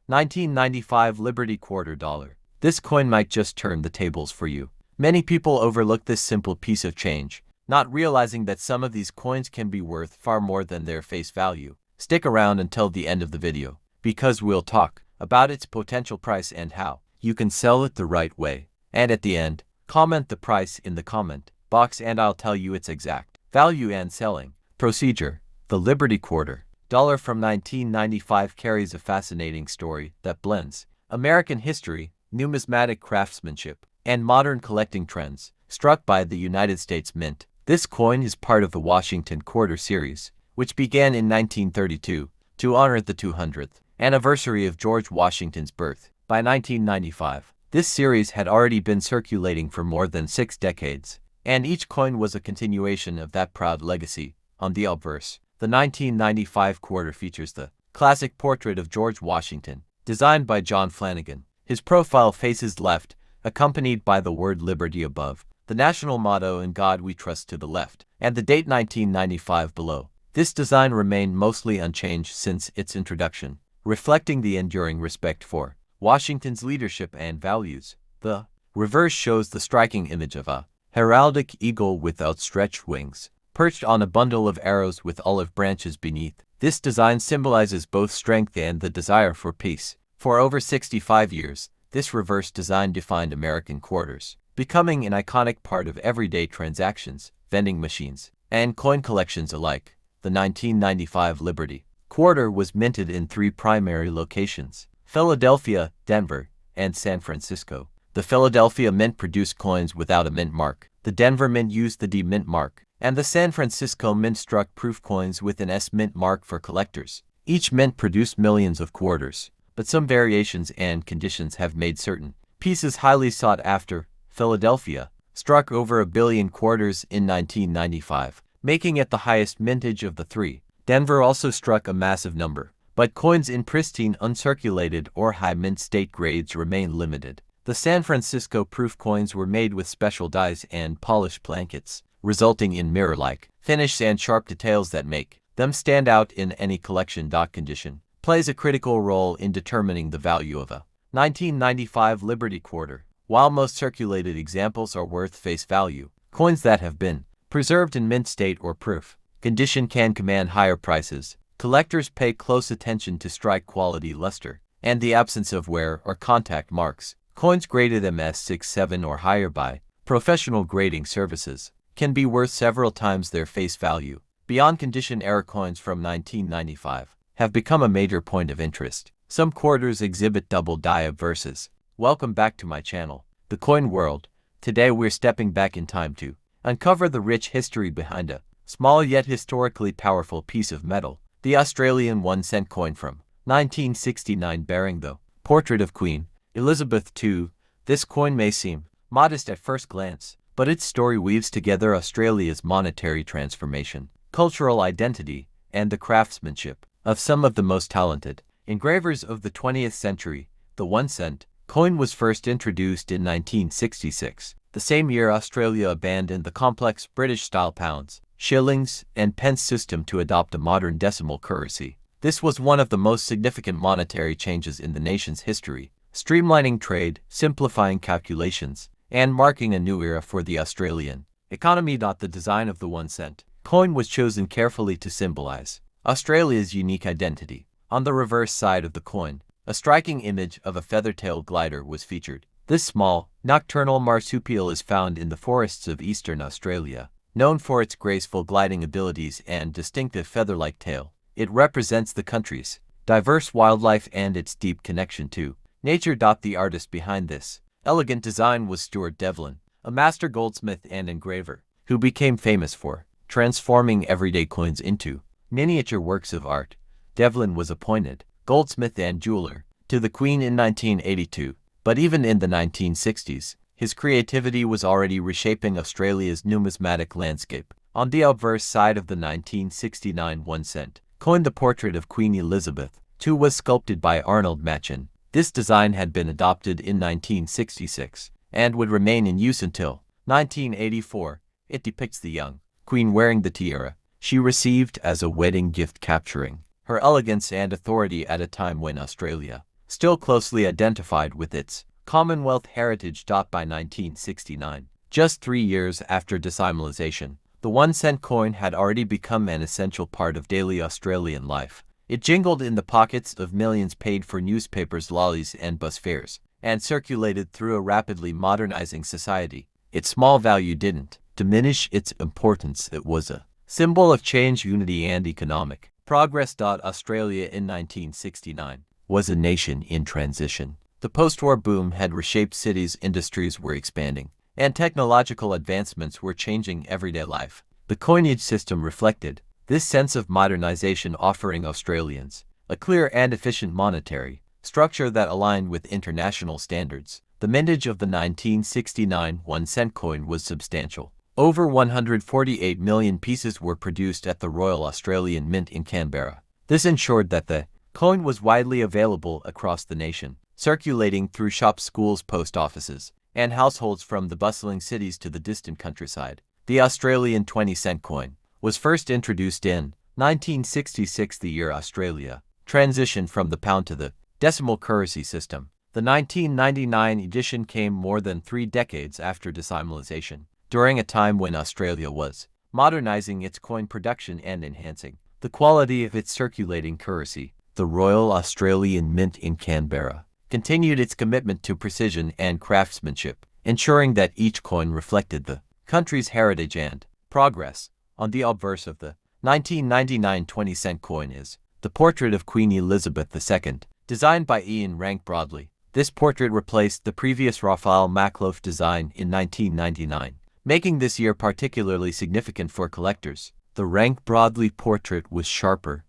1995 Liberty Quarter Dollar. This coin might just turn the tables for you. Many people overlook this simple piece of change, not realizing that some of these coins can be worth far more than their face value. Stick around until the end of the video, because we'll talk about its potential price and how you can sell it the right way. And at the end, comment the price in the comment box and I'll tell you its exact value and selling procedure. The Liberty Quarter Dollar from 1995 carries a fascinating story that blends American history, numismatic craftsmanship, and modern collecting trends. Struck by the United States Mint, this coin is part of the Washington Quarter series, which began in 1932 to honor the 200th anniversary of George Washington's birth. By 1995, this series had already been circulating for more than 6 decades, and each coin was a continuation of that proud legacy. On the obverse, the 1995 quarter features the classic portrait of George Washington, designed by John Flanagan. His profile faces left, accompanied by the word Liberty above, the national motto "In God We Trust" to the left, and the date 1995 below. This design remained mostly unchanged since its introduction, reflecting the enduring respect for Washington's leadership and values. The reverse shows the striking image of a heraldic eagle with outstretched wings, perched on a bundle of arrows with olive branches beneath. This design symbolizes both strength and the desire for peace. For over 65 years, this reverse design defined American quarters, becoming an iconic part of everyday transactions, vending machines, and coin collections alike. The 1995 Liberty Quarter was minted in 3 primary locations: Philadelphia, Denver, and San Francisco. The Philadelphia Mint produced coins without a mint mark. The Denver Mint used the D mint mark, and the San Francisco Mint struck proof coins with an S mint mark for collectors. Each mint produced millions of quarters, but some variations and conditions have made certain pieces highly sought after. Philadelphia struck over 1 billion quarters in 1995, making it the highest mintage of the 3. Denver also struck a massive number, but coins in pristine, uncirculated, or high mint state grades remain limited. The San Francisco proof coins were made with special dies and polished blankets, resulting in mirror-like finish and sharp details that make them stand out in any collection. Condition plays a critical role in determining the value of a 1995 Liberty Quarter. While most circulated examples are worth face value, coins that have been preserved in mint state or proof condition can command higher prices. Collectors pay close attention to strike quality, luster, and the absence of wear or contact marks. Coins graded MS67 or higher by professional grading services can be worth several times their face value. Beyond condition, error coins from 1995 have become a major point of interest. Some quarters exhibit double die obverses. Welcome back to my channel, The Coin World. Today we're stepping back in time to uncover the rich history behind a small yet historically powerful piece of metal, the Australian 1-cent coin from 1969 bearing the portrait of Queen Elizabeth II. This coin may seem modest at first glance, but its story weaves together Australia's monetary transformation, cultural identity, and the craftsmanship of some of the most talented engravers of the 20th century. The 1-cent coin was first introduced in 1966, the same year Australia abandoned the complex British-style pounds, shillings, and pence system to adopt a modern decimal currency. This was one of the most significant monetary changes in the nation's history, streamlining trade, simplifying calculations, and marking a new era for the Australian economy. The design of the 1-cent coin was chosen carefully to symbolize Australia's unique identity. On the reverse side of the coin, a striking image of a feather-tailed glider was featured. This small, nocturnal marsupial is found in the forests of eastern Australia. Known for its graceful gliding abilities and distinctive feather-like tail, it represents the country's diverse wildlife and its deep connection to nature. The artist behind this elegant design was Stuart Devlin, a master goldsmith and engraver, who became famous for transforming everyday coins into miniature works of art. Devlin was appointed goldsmith and jeweler to the Queen in 1982, but even in the 1960s, his creativity was already reshaping Australia's numismatic landscape. On the obverse side of the 1969 1-cent coin, the portrait of Queen Elizabeth II was sculpted by Arnold Machin. This design had been adopted in 1966 and would remain in use until 1984. It depicts the young queen wearing the tiara she received as a wedding gift, capturing her elegance and authority at a time when Australia still closely identified with its Commonwealth heritage. By 1969, just 3 years after decimalization, the 1 cent coin had already become an essential part of daily Australian life. It jingled in the pockets of millions, paid for newspapers, lollies, and bus fares, and circulated through a rapidly modernizing society. Its small value didn't diminish its importance. It was a symbol of change, unity, and economic progress. Australia in 1969 was a nation in transition. The post-war boom had reshaped cities, industries were expanding, and technological advancements were changing everyday life. The coinage system reflected this sense of modernization, offering Australians a clear and efficient monetary structure that aligned with international standards. The mintage of the 1969 1 cent coin was substantial. Over 148 million pieces were produced at the Royal Australian Mint in Canberra. This ensured that the coin was widely available across the nation, circulating through shops, schools, post offices, and households from the bustling cities to the distant countryside. The Australian 20-cent coin was first introduced in 1966, the year Australia transitioned from the pound to the decimal currency system. The 1999 edition came more than 3 decades after decimalization, during a time when Australia was modernizing its coin production and enhancing the quality of its circulating currency. The Royal Australian Mint in Canberra continued its commitment to precision and craftsmanship, ensuring that each coin reflected the country's heritage and progress. On the obverse of the 1999 20-cent coin is the portrait of Queen Elizabeth II, designed by Ian Rank Broadley. This portrait replaced the previous Raphael Makhlouf design in 1999, making this year particularly significant for collectors. The Rank Broadley portrait was sharper,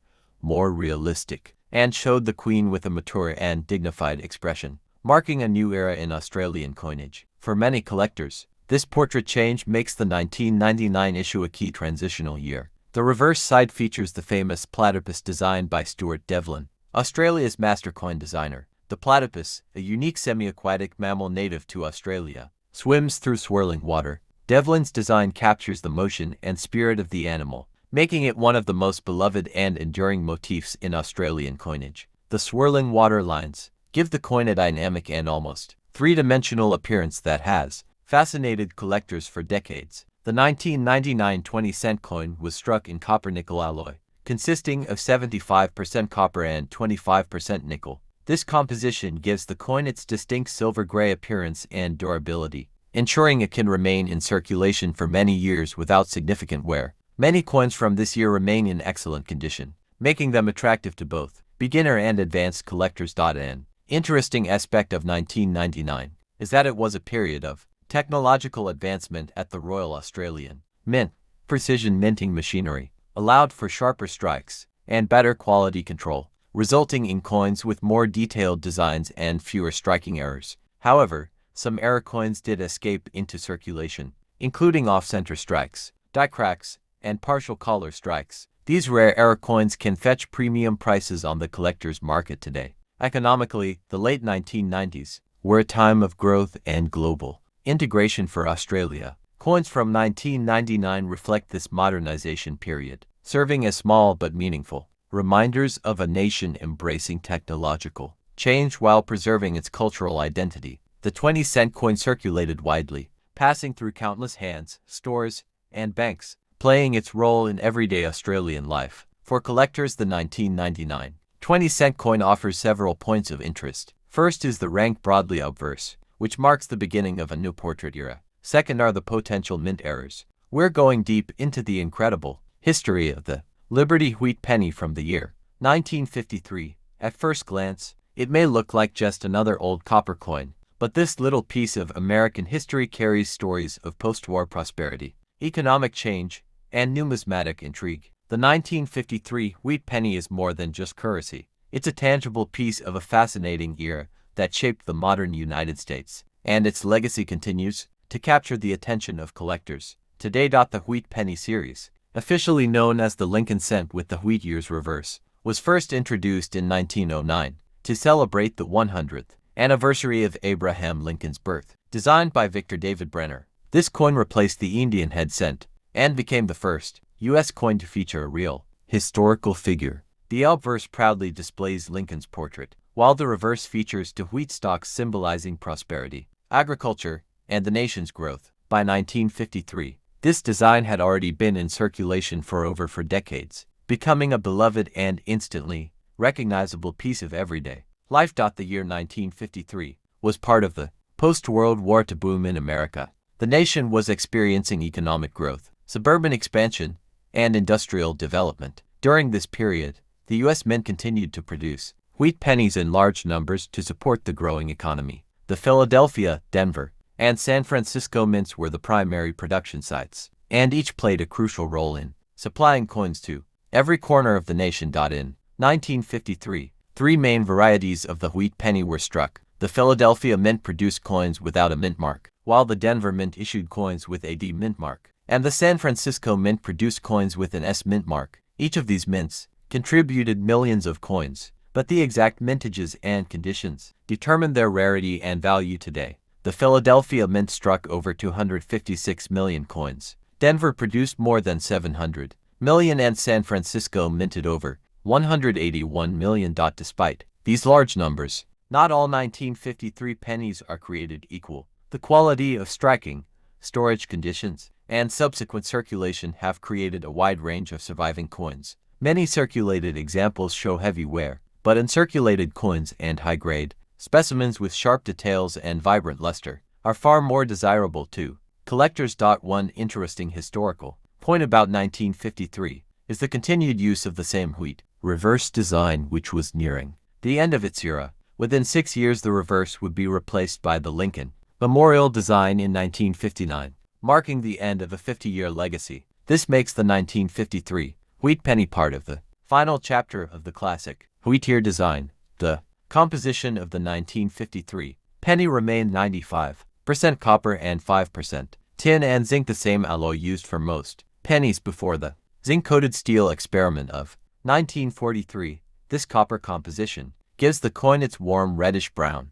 more realistic, and showed the Queen with a mature and dignified expression, marking a new era in Australian coinage. For many collectors, this portrait change makes the 1999 issue a key transitional year. The reverse side features the famous platypus designed by Stuart Devlin, Australia's master coin designer. The platypus, a unique semi-aquatic mammal native to Australia, swims through swirling water. Devlin's design captures the motion and spirit of the animal, making it one of the most beloved and enduring motifs in Australian coinage. The swirling water lines give the coin a dynamic and almost three-dimensional appearance that has fascinated collectors for decades. The 1999 20-cent coin was struck in copper-nickel alloy, consisting of 75% copper and 25% nickel. This composition gives the coin its distinct silver-gray appearance and durability, ensuring it can remain in circulation for many years without significant wear. Many coins from this year remain in excellent condition, making them attractive to both beginner and advanced collectors. An interesting aspect of 1999 is that it was a period of technological advancement at the Royal Australian Mint. Precision minting machinery allowed for sharper strikes and better quality control, resulting in coins with more detailed designs and fewer striking errors. However, some error coins did escape into circulation, including off-center strikes, die cracks, and partial collar strikes. These rare error coins can fetch premium prices on the collector's market today. Economically, the late 1990s were a time of growth and global integration for Australia. Coins from 1999 reflect this modernization period, serving as small but meaningful reminders of a nation embracing technological change while preserving its cultural identity. The 20-cent coin circulated widely, passing through countless hands, stores, and banks, playing its role in everyday Australian life. For collectors, the 1999 20-cent coin offers several points of interest. First is the Rank Broadley obverse, which marks the beginning of a new portrait era. Second are the potential mint errors. We're going deep into the incredible history of the Liberty wheat penny from the year 1953. At first glance, it may look like just another old copper coin, but this little piece of American history carries stories of post-war prosperity, economic change, and numismatic intrigue. The 1953 wheat penny is more than just currency. It's a tangible piece of a fascinating era that shaped the modern United States, and its legacy continues to capture the attention of collectors today. The Wheat Penny series, officially known as the Lincoln Cent with the wheat years reverse, was first introduced in 1909 to celebrate the 100th anniversary of Abraham Lincoln's birth. Designed by Victor David Brenner, this coin replaced the Indian head cent and became the first U.S. coin to feature a real historical figure. The obverse proudly displays Lincoln's portrait, while the reverse features two wheat stalks symbolizing prosperity, agriculture, and the nation's growth. By 1953, this design had already been in circulation for over 4 decades, becoming a beloved and instantly recognizable piece of everyday life. The year 1953 was part of the post-World War II boom in America. The nation was experiencing economic growth, suburban expansion, and industrial development. During this period, the U.S. Mint continued to produce wheat pennies in large numbers to support the growing economy. The Philadelphia, Denver, and San Francisco mints were the primary production sites, and each played a crucial role in supplying coins to every corner of the nation. In 1953, 3 main varieties of the wheat penny were struck. The Philadelphia Mint produced coins without a mint mark, while the Denver Mint issued coins with a D mint mark, and the San Francisco Mint produced coins with an S mint mark. Each of these mints contributed millions of coins, but the exact mintages and conditions determine their rarity and value today. The Philadelphia Mint struck over 256 million coins. Denver produced more than 700 million, and San Francisco minted over 181 million. Despite these large numbers, not all 1953 pennies are created equal. The quality of striking, storage conditions, and subsequent circulation have created a wide range of surviving coins. Many circulated examples show heavy wear, but uncirculated coins and high-grade specimens with sharp details and vibrant luster are far more desirable too. Collectors. One interesting historical point about 1953 is the continued use of the same wheat reverse design, which was nearing the end of its era. Within 6 years, the reverse would be replaced by the Lincoln Memorial design in 1959, marking the end of a 50-year legacy. This makes the 1953 wheat penny part of the final chapter of the classic wheat-ear design. The composition of the 1953 penny remained 95% copper and 5% tin and zinc, the same alloy used for most pennies before the zinc-coated steel experiment of 1943. This copper composition gives the coin its warm reddish-brown